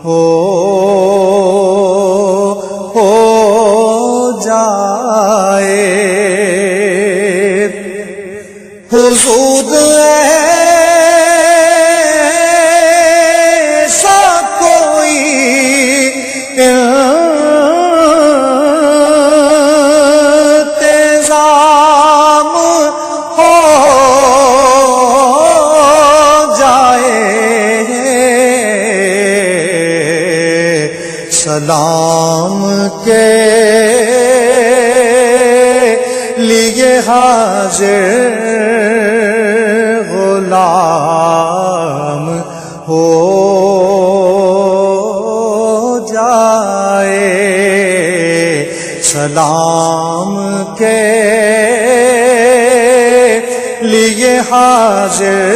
ہو جائے حضور ایسا کوئی انتظام ہو سلام کے لیے حاضر غلام ہو جائے سلام کے لیے حاضر